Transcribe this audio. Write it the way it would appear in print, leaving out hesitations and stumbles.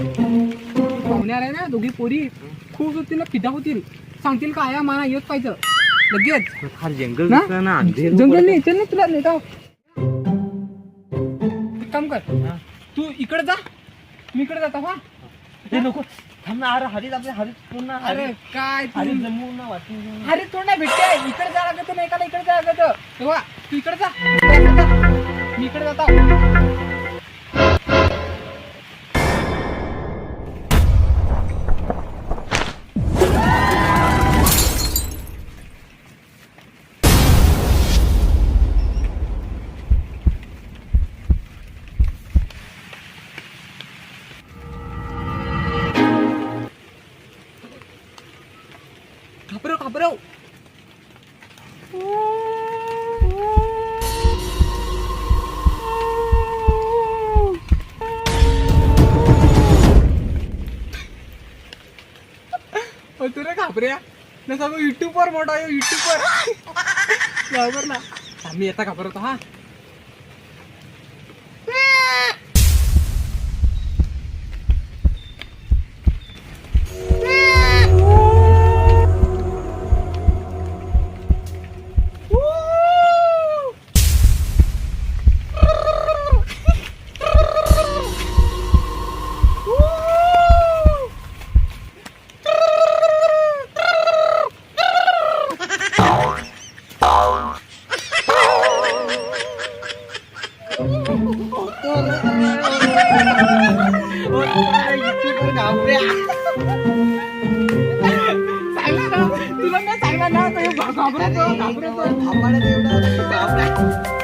पाहुण्यार आहे ना दोघी पोरी खूप तिला पिटा होतील सांगतील का आया मला येत पाहिजे लगेच फार जंगल ना? दिसतं ना अंधेर जंगल नाही चल ना तुला नेता एक काम कर तू इकडे जा मी इकडे जातो हा ते नको थांब ना. अरे हरीत आपल्या हरीत पूर्ण अरे काय तू हरीत जमवून ना वाटून अरे तो नाही भेटते इकडे जा लागत नाही का इकडे जा लागत तेव्हा तू इकडे जा मी इकडे जातो घाबरव घाबरव तुला घाबऱ्या ना सांगू युट्यूब वर मोठा युट्यूब वर घाबर ना आम्ही येता घाबरवतो हा तुला मी सांगला ना घाबरतो घाबरतो